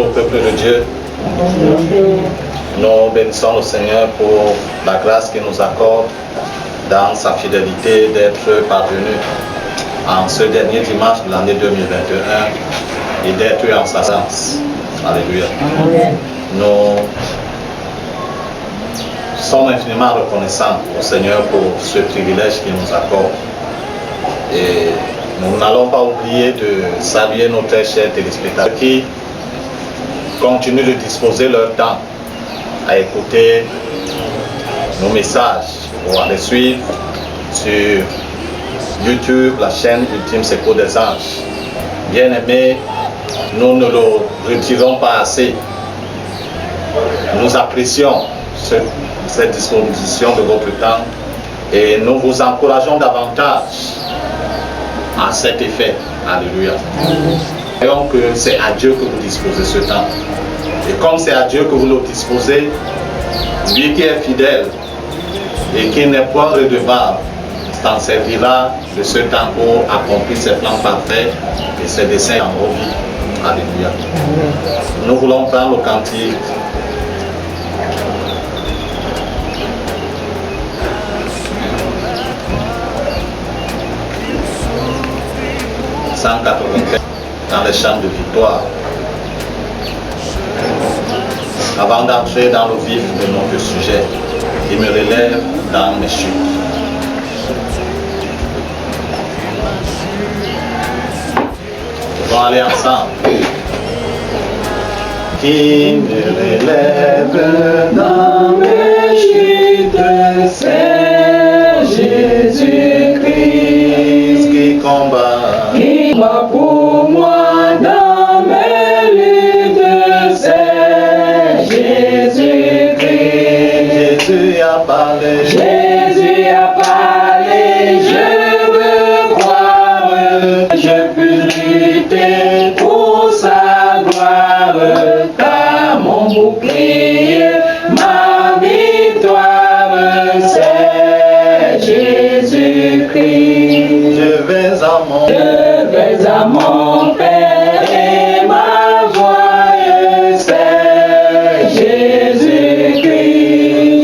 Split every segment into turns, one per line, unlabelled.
Bonjour peuple de Dieu. Nous bénissons le Seigneur pour la grâce qu'il nous accorde dans sa fidélité d'être parvenu en ce dernier dimanche de l'année 2021 et d'être en sa présence. Alléluia. Nous sommes infiniment reconnaissants au Seigneur pour ce privilège qu'il nous accorde. Et nous n'allons pas oublier de saluer nos très chers téléspectateurs qui continuent de disposer leur temps à écouter nos messages ou à les suivre sur YouTube, la chaîne Ultime Secours des Anges. Bien-aimés, nous ne le retirons pas assez. Nous apprécions cette disposition de votre temps et nous vous encourageons davantage à cet effet. Alléluia. Voyons que c'est à Dieu que vous disposez ce temps. Et comme c'est à Dieu que vous le disposez, lui qui est fidèle et qui n'est point redevable, s'en servira de ce temps pour accomplir ses plans parfaits et ses desseins en vos vies. Alléluia. Nous voulons prendre le cantique. Dans les chants de victoire. Avant d'entrer dans le vif de notre sujet, il me relève dans mes chutes. Nous allons aller ensemble. Qui me relève dans mes chutes, c'est Jésus-Christ qui combat.
Pour moi dans mes luttes, c'est Jésus-Christ.
Jésus a parlé.
Jésus a parlé, je veux croire. Je peux lutter pour sa gloire. Car mon bouclier, ma victoire, c'est Jésus-Christ.
Je vais à mon
À mon Père et ma joie, c'est Jésus-Christ.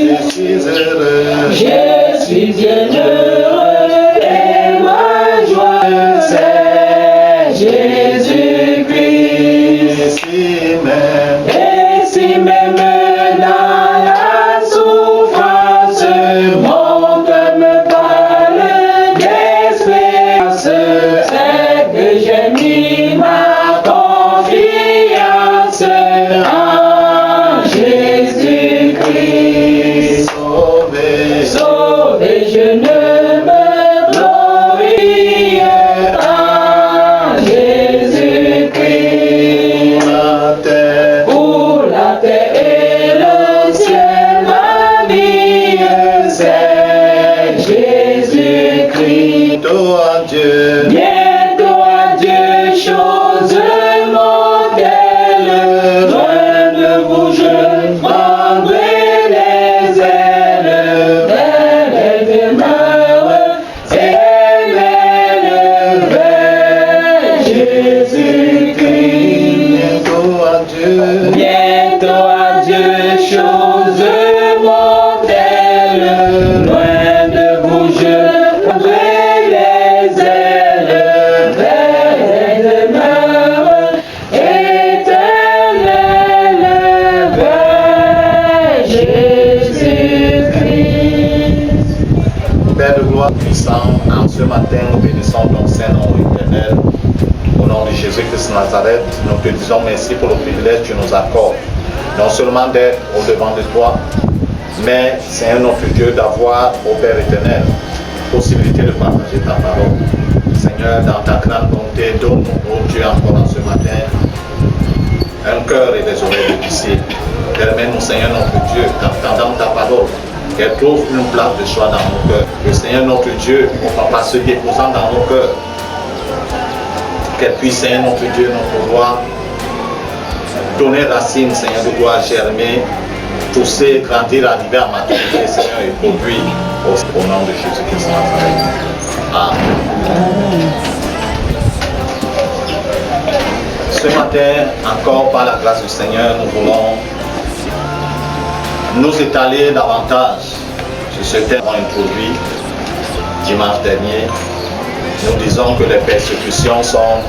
Je suis heureux.
Je suis bien heureux et ma joie, c'est Jésus-Christ. Et si même dans la souffrance, mon cœur me parle d'espérance, j'ai mis ma confiance en Jésus-Christ.
Sauvé,
Sauvé, je ne me glorie en Jésus-Christ. Pour la terre et le ciel, ma vie, c'est Jésus-Christ.
bientôt à Dieu.
Chose mortelle, loin de vous je prendrai les ailes vers les demeures éternelles vers Jésus-Christ.
Bientôt à Dieu.
Bientôt à Dieu, chose mortelle, loin de vous je prendrai les ailes vers les demeures éternelles vers Jésus-Christ.
Père de gloire puissant, en ce matin, nous bénissons ton Saint-Nom éternel. Au nom de Jésus-Christ de Nazareth, nous te disons merci pour le privilège que tu nous accordes. Non seulement d'être au devant de toi, mais Seigneur notre Dieu, d'avoir au Père éternel possibilité de partager ta parole. Seigneur, dans ta grande bonté, donne-nous, oh Dieu, encore en ce matin, un cœur et des oreilles de disciples. Permets-nous, Seigneur notre Dieu, qu'entendant ta parole, qu'elle trouve une place de choix dans nos cœurs. Que Seigneur notre Dieu, mon Papa, se déposant dans nos cœurs, qu'elle puisse, Seigneur notre Dieu, notre roi, donner racine, Seigneur, de gloire, germer, pousser, grandir, arriver à maturité, Seigneur, et produire au nom de Jésus-Christ. Amen. ce matin, encore par la grâce du Seigneur, nous voulons nous étaler davantage sur ce thème introduit dimanche dernier. Nous disons que les persécutions sont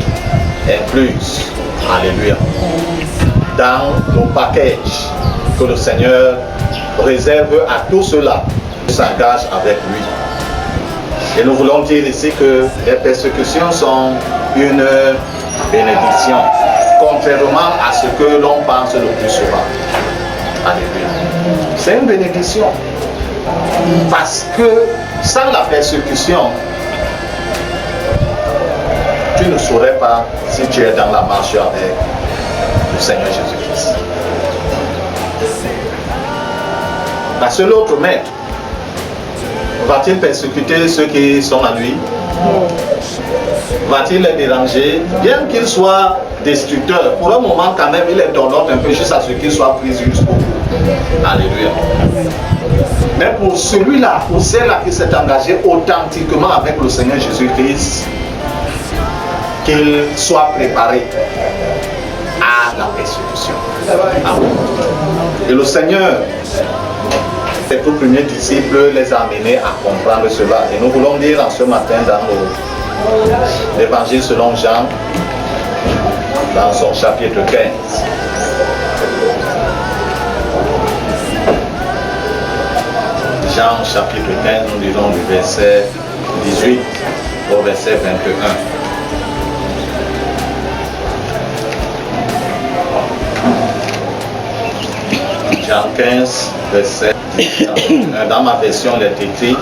incluses, alléluia, dans le package que le Seigneur réserve à tous ceux-là qui s'engagent avec lui. Et nous voulons dire ici que les persécutions sont une bénédiction, contrairement à ce que l'on pense le plus souvent. Alléluia. C'est une bénédiction. Parce que sans la persécution, tu ne saurais pas si tu es dans la marche avec le Seigneur Jésus-Christ. Parce que l'autre maître, va-t-il persécuter ceux qui sont à lui? Va-t-il les déranger? Bien qu'il soit destructeur, pour un moment quand même, il est donnant un peu juste à ce qu'il soit pris jusqu'au bout. Alléluia. Mais pour celui-là, pour celle-là qui s'est engagé authentiquement avec le Seigneur Jésus-Christ, qu'il soit préparé à la persécution. Amen. Et le Seigneur, les tout premiers disciples, les a amenés à comprendre cela. Et nous voulons lire en ce matin dans l'évangile selon Jean, dans son chapitre 15. Jean chapitre 15, nous lisons du verset 18 au verset 21. Jean 15, verset 21. Dans ma version, il est écrit: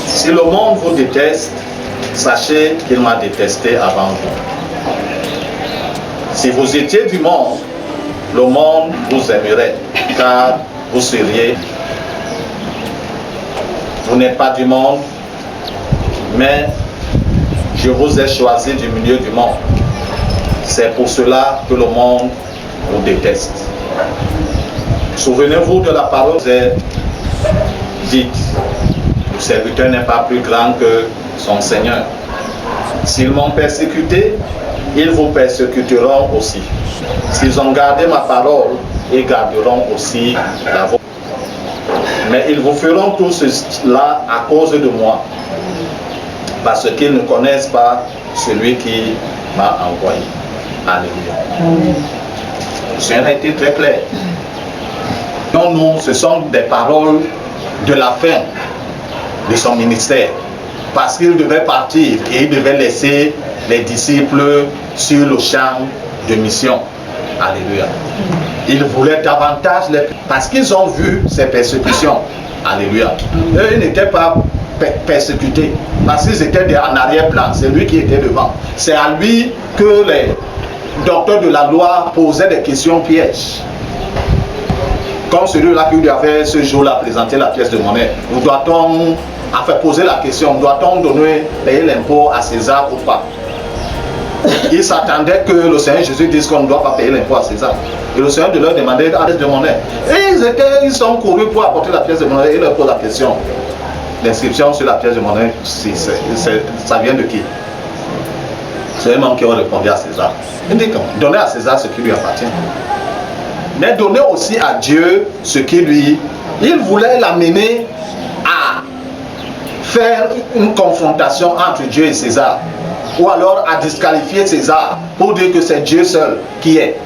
si le monde vous déteste, sachez qu'il m'a détesté avant vous. Si vous étiez du monde, le monde vous aimerait, car vous seriez. Vous n'êtes pas du monde, mais je vous ai choisi du milieu du monde. C'est pour cela que le monde vous déteste. Souvenez-vous de la parole que j'ai dite: le serviteur n'est pas plus grand que son Seigneur. S'ils m'ont persécuté, ils vous persécuteront aussi. S'ils ont gardé ma parole, ils garderont aussi la vôtre. Mais ils vous feront tout cela à cause de moi, parce qu'ils ne connaissent pas celui qui m'a envoyé. Alléluia. Le Seigneur a été très clair. Non, non, ce sont des paroles de la fin de son ministère, parce qu'il devait partir et il devait laisser les disciples sur le champ de mission. Alléluia. Ils voulaient davantage parce qu'ils ont vu ces persécutions. Alléluia. Eux, ils n'étaient pas persécutés parce qu'ils étaient en arrière-plan. C'est lui qui était devant. C'est à lui que les docteurs de la loi posaient des questions pièges. Comme celui-là qui lui avait ce jour-là présenté la pièce de monnaie. Nous doit-on poser la question, doit-on payer l'impôt à César ou pas? Ils s'attendaient que le Seigneur Jésus dise qu'on ne doit pas payer l'impôt à César. Et le Seigneur de leur demandait la pièce de monnaie. Et ils sont courus pour apporter la pièce de monnaie. Et ils leur posent la question. L'inscription sur la pièce de monnaie, ça vient de qui? C'est eux-mêmes qui ont répondu à César. Il dit comment? Donnez à César ce qui lui appartient. Mais donnez aussi à Dieu ce qui lui... Il voulait l'amener à faire une confrontation entre Dieu et César. Ou alors à disqualifier César pour dire que c'est Dieu seul qui est.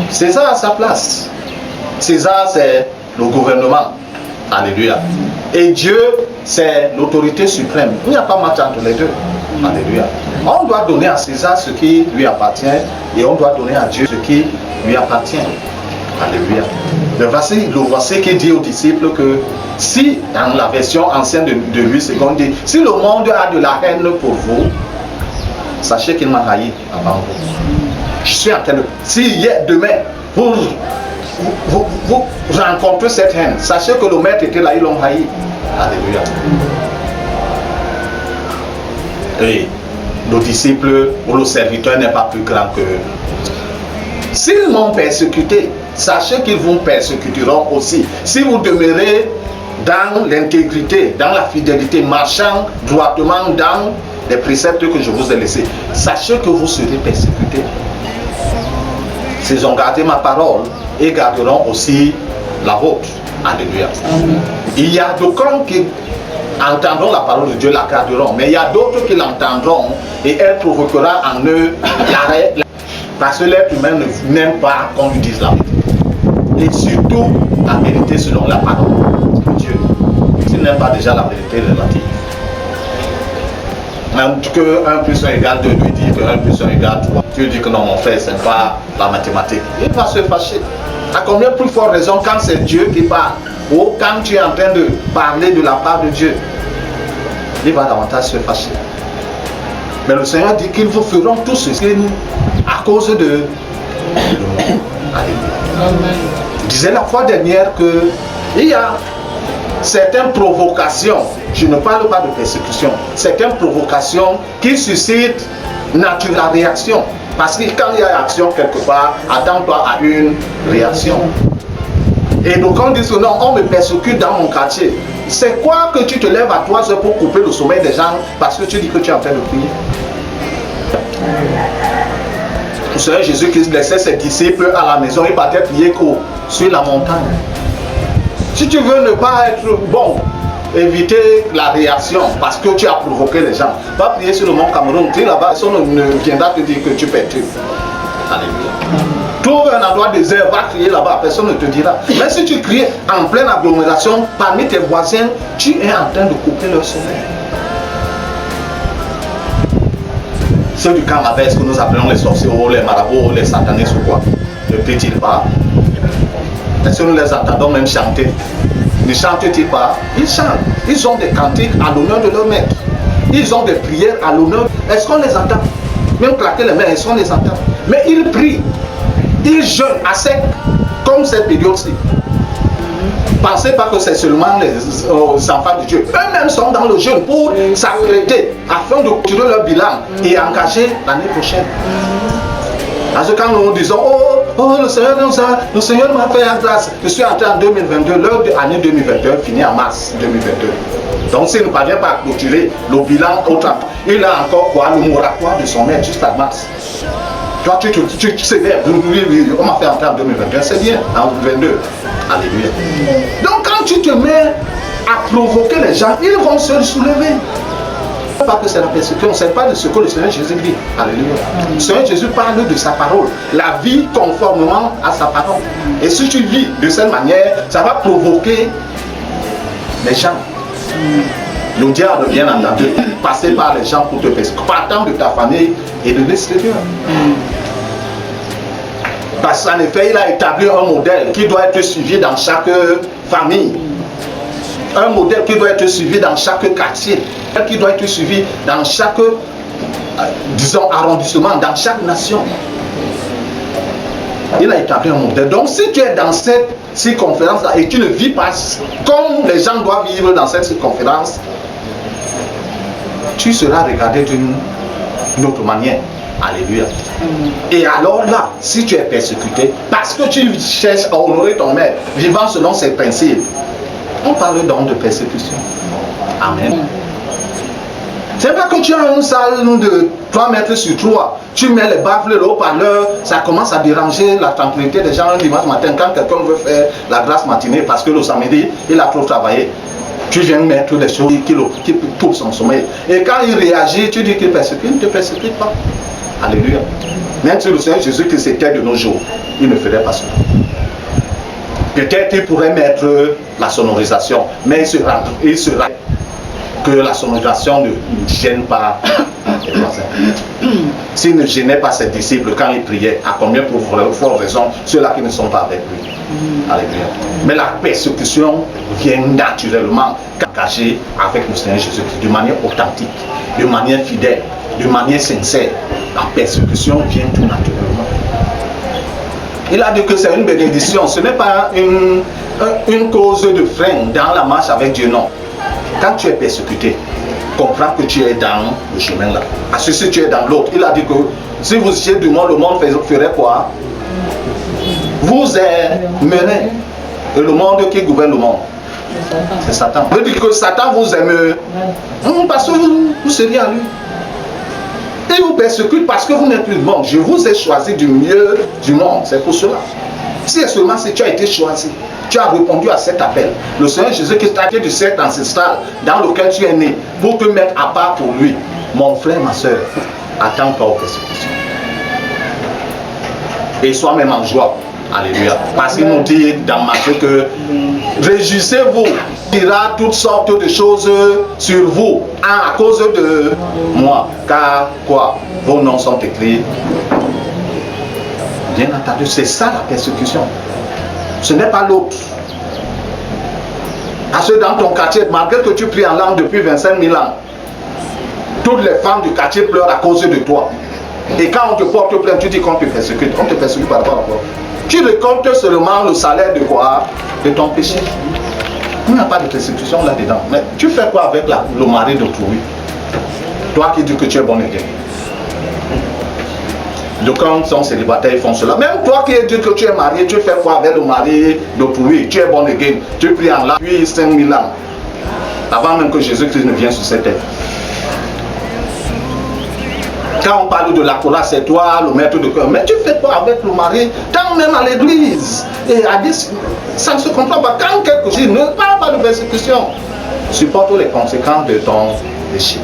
César a sa place. César, c'est le gouvernement. Alléluia. Et Dieu, c'est l'autorité suprême. Il n'y a pas match entre les deux. Alléluia. On doit donner à César ce qui lui appartient et on doit donner à Dieu ce qui lui appartient. Alléluia. Le verset qui dit aux disciples que si, dans la version ancienne de lui, c'est qu'on dit, si le monde a de la haine pour vous, sachez qu'il m'a haï avant vous. Je suis en train de... Si demain, vous rencontrez cette haine, sachez que le maître était là, ils l'ont haï. Alléluia. Et le disciple ou le serviteur n'est pas plus grand que eux. S'ils m'ont persécuté, sachez qu'ils vous persécuteront aussi. Si vous demeurez dans l'intégrité, dans la fidélité, marchant droitement dans les préceptes que je vous ai laissés, sachez que vous serez persécutés. S'ils ont gardé ma parole, et garderont aussi la vôtre. Alléluia. Il y a d'aucuns qui entendront la parole de Dieu, la garderont, mais il y a d'autres qui l'entendront et elle provoquera en eux l'arrêt, parce que l'être humain n'aime pas qu'on lui dise la vérité. Et surtout la vérité selon la parole de Dieu. S'il n'aime pas déjà la vérité relative. Même que 1 plus 1 égale 2 lui dit que 1 plus 1 égale 3. Tu dis que non mon frère, c'est pas la mathématique. Il va se fâcher. À combien plus forte raison quand c'est Dieu qui parle, ou quand tu es en train de parler de la part de Dieu, il va davantage se fâcher. Mais le Seigneur dit qu'ils vous feront tout ceci à cause de je disais la fois dernière que il y a certaines provocations, je ne parle pas de persécution, certaines provocations qui suscitent naturelle réaction. Parce que quand il y a action quelque part, attends-toi à une réaction. Et donc on dit que non, on me persécute dans mon quartier. C'est quoi que tu te lèves à 3 heures pour couper le sommeil des gens parce que tu dis que tu es en train de prier? Le Seigneur Jésus-Christ laissait ses disciples à la maison, il partait prier sur la montagne. Si tu veux ne pas être bon, éviter la réaction parce que tu as provoqué les gens, va prier sur le mont Cameroun, tu es là-bas, personne ne viendra te dire que tu perturbes. Alléluia. Trouve un endroit désert, va crier là-bas, personne ne te dira. Mais si tu cries en pleine agglomération, parmi tes voisins, tu es en train de couper leur sommeil. Ceux du camp Mabès que nous appelons les sorciers, ou les marabouts, ou les satanistes ou quoi, ne prient-ils pas? Est-ce que nous les entendons même chanter? Ne chantent-ils pas? Ils chantent. Ils ont des cantiques à l'honneur de leur maître. Ils ont des prières à l'honneur. Est-ce qu'on les entend? Même claquer les mains, est-ce qu'on les entend? Mais ils prient. Ils jeûnent à sec, comme cette période-ci. Pensez pas que c'est seulement les enfants de Dieu. Eux-mêmes sont dans le jeûne pour s'apprêter afin de tirer leur bilan et engager l'année prochaine. Parce que quand nous disons, le Seigneur m'a fait grâce, je suis entré en 2022, leur année 2021 finit en mars 2022. Donc s'il ne parvient pas à clôturer le bilan autant, il a encore quoi, le moratoire de son maître jusqu'à mars. Toi tu sais bien, on m'a fait entrer en 2021, c'est bien, en 2022. Alléluia. Donc quand tu te mets à provoquer les gens, ils vont se soulever. Pas que c'est la persécution, c'est pas de ce que le Seigneur Jésus dit. Alléluia. Le Seigneur Jésus parle de sa parole, la vie conformément à sa parole. Et si tu vis de cette manière, ça va provoquer les gens. Le diable, bien entendu, passer par les gens pour te persécuter, partant de ta famille et de l'extérieur. Parce qu'en effet, il a établi un modèle qui doit être suivi dans chaque famille. Un modèle qui doit être suivi dans chaque quartier, qui doit être suivi dans chaque, disons, arrondissement, dans chaque nation. Il a établi un modèle. Donc si tu es dans cette circonférence-là et tu ne vis pas comme les gens doivent vivre dans cette circonférence, tu seras regardé d'une autre manière. Alléluia. Et alors là, si tu es persécuté, parce que tu cherches à honorer ton maître, vivant selon ses principes, on parle donc de persécution. Amen. C'est pas que tu as une salle de 3 mètres sur 3, tu mets les baffles, le haut-parleur, ça commence à déranger la tranquillité des gens un dimanche matin quand quelqu'un veut faire la grasse matinée parce que le samedi, il a trop travaillé. Tu viens mettre des choses qui poussent son sommeil. Et quand il réagit, tu dis qu'il persécute, il ne te persécute pas. Alléluia. Même si le Seigneur Jésus qui s'était de nos jours, il ne ferait pas cela. Peut-être qu'il pourrait mettre la sonorisation, mais il sera que la sonorisation ne gêne pas les voisins. S'il ne gênait pas ses disciples quand il priait, à combien pour forte raison ceux-là qui ne sont pas avec lui. Alléluia. Mais la persécution vient naturellement engagée avec le Seigneur Jésus-Christ de manière authentique, de manière fidèle, de manière sincère. La persécution vient tout naturellement. Il a dit que c'est une bénédiction, ce n'est pas une cause de frein dans la marche avec Dieu, non. Quand tu es persécuté, comprends que tu es dans le chemin là. Parce que si tu es dans l'autre, il a dit que si vous étiez du monde, le monde ferait quoi? Vous aimerez. Et le monde qui gouverne le monde, c'est Satan. Il veut dire que Satan vous aime parce que vous seriez à lui. Ils vous persécutent parce que vous n'êtes plus de monde. Je vous ai choisi du milieu du monde. C'est pour cela. Si et seulement si tu as été choisi, tu as répondu à cet appel. Le Seigneur Jésus-Christ t'a créé du cercle ancestral dans lequel tu es né pour te mettre à part pour lui. Mon frère, ma soeur, attends-toi aux persécutions. Et sois même en joie. Alléluia. Parce qu'il nous dit dans Matthieu que réjouissez-vous, il y aura toutes sortes de choses sur vous à cause de moi. Car quoi? Vos noms sont écrits. Bien entendu, c'est ça la persécution. Ce n'est pas l'autre. Parce que dans ton quartier, malgré que tu pries en langue depuis 25 000 ans, toutes les femmes du quartier pleurent à cause de toi. Et quand on te porte plainte, tu dis qu'on te persécute. On te persécute par rapport à quoi? Tu récoltes seulement le salaire de quoi? De ton péché. Il n'y a pas de persécution là-dedans. Mais tu fais quoi avec le mari d'autrui? Toi qui dis que tu es bon et bien. Donc quand ils sont célibataires, ils font cela. Même toi qui dis que tu es marié, tu fais quoi avec le mari d'autrui? Tu es bon et bien. Tu pries en là depuis 5000 ans. Avant même que Jésus-Christ ne vienne sur cette terre. Quand on parle de la Torah, c'est toi le maître de cœur. Mais tu fais quoi avec le mari? Tant même à l'église. Et à dire, ça ne se comprend pas. Quand quelque chose ne parle pas de persécution, supporte les conséquences de ton péché.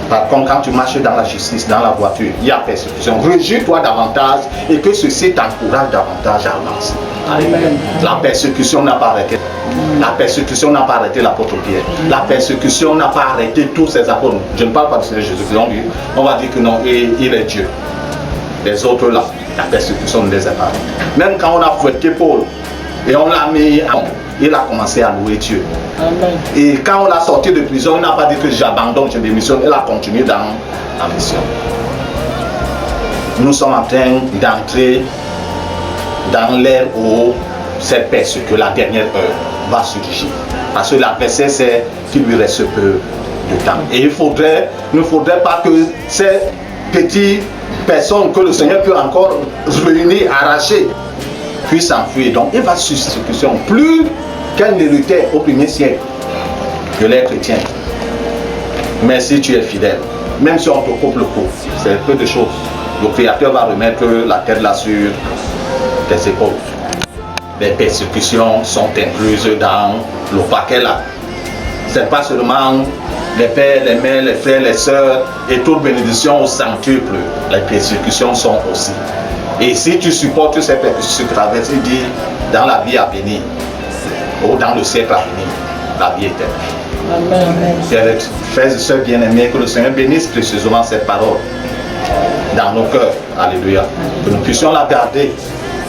Par contre, quand tu marches dans la justice, dans la voiture, il y a persécution. Réjouis-toi davantage et que ceci t'encourage davantage à avancer. Amen. La persécution n'a pas arrêté. La persécution n'a pas arrêté l'apôtre Pierre. La persécution n'a pas arrêté tous ses apôtres. Je ne parle pas de Seigneur Jésus-Christ. On va dire que non, il est Dieu. Les autres là, la persécution ne les a pas arrêtés. Même quand on a fouetté Paul et on l'a mis en... Il a commencé à louer Dieu. Amen. Et quand on l'a sorti de prison, il n'a pas dit que j'abandonne, je démissionne. Il a continué dans la mission. Nous sommes en train d'entrer dans l'ère où cette persécution, la dernière heure, va surgir. Parce que l'adversaire sait qu'il lui reste peu de temps. Et il ne faudrait pas que ces petites personnes que le Seigneur peut encore réunir, arracher, puissent s'enfuir. Donc il va sur cette persécution. Plus qu'elle ne luttait au 1er siècle de l'être chrétien. Mais si tu es fidèle, même si on te coupe le cou, c'est peu de choses. Le Créateur va remettre la tête là sur tes épaules. Les persécutions sont incluses dans le paquet là. Ce n'est pas seulement les pères, les mères, les frères, les sœurs et toute bénédiction au centuple. Les persécutions sont aussi. Et si tu supportes ces persécutions, il dit dans la vie à venir, ou dans le siècle à venir, la vie éternelle. Amen. Frères et sœurs bien-aimés, que le Seigneur bénisse précieusement cette parole dans nos cœurs. Alléluia. Que nous puissions la garder,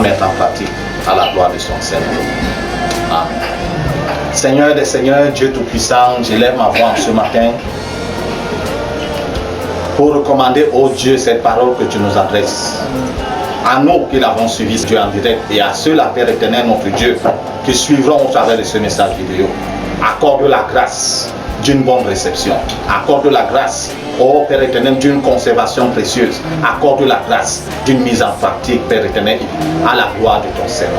mettre en pratique à la gloire de son Seigneur. Amen. Seigneur des Seigneurs, Dieu Tout-Puissant, j'élève ma voix ce matin pour recommander au Dieu cette parole que tu nous adresses. À nous qui l'avons suivi, Dieu en direct, et à ceux, la Père éternel, notre Dieu, qui suivront au travers de ce message vidéo. Accorde la grâce d'une bonne réception. Accorde la grâce, ô Père éternel, d'une conservation précieuse. Accorde la grâce d'une mise en pratique, Père éternel, à la gloire de ton Seigneur.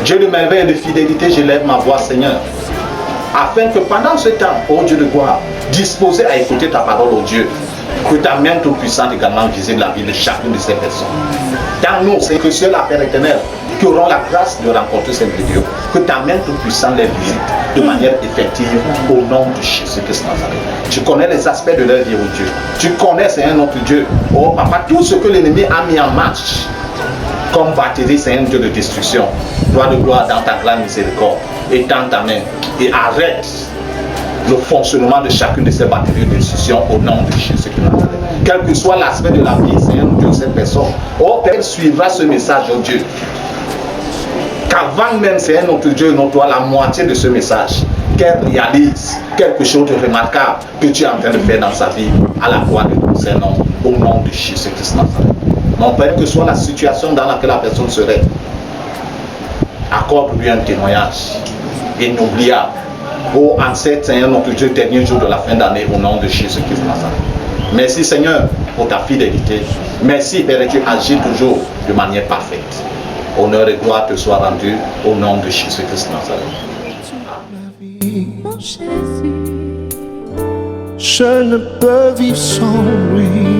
Dieu de merveille et de fidélité, j'élève ma voix, Seigneur, afin que pendant ce temps, ô Dieu de gloire, disposé à écouter ta parole, ô Dieu, que ta main toute puissante également visite la vie de chacune de ces personnes. Dans nous, c'est que c'est la Père éternelle qui auront la grâce de rencontrer cette vidéo. Que ta main toute puissante les visite de manière effective au nom de Jésus-Christ Nazareth. Tu connais les aspects de leur vie, oh Dieu. Tu connais, c'est un autre Dieu. Oh Papa, tout ce que l'ennemi a mis en marche comme batterie, c'est un Dieu de destruction. Gloire de gloire dans ta grande miséricorde. Étends ta main et arrête le fonctionnement de chacune de ces batteries de destruction au nom de Jésus-Christ. Quel que soit l'aspect de la vie, Seigneur Dieu, cette personne, oh Père, suivra ce message, oh Dieu. Qu'avant même, c'est un autre Dieu, non toi, la moitié de ce message, qu'elle réalise quelque chose de remarquable que tu es en train de faire dans sa vie, à la gloire de ton Seigneur, au nom de Jésus-Christ. Mon Père, que soit la situation dans laquelle la personne serait, accorde-lui un témoignage inoubliable. Oh, en cette Seigneur, notre Dieu, dernier jour de la fin d'année, au nom de Jésus-Christ. Merci Seigneur pour ta fidélité. Merci Père, tu agis toujours de manière parfaite. Honneur et gloire te soient rendus au nom de Jésus-Christ Nazareth.
Je ne peux vivre sans lui.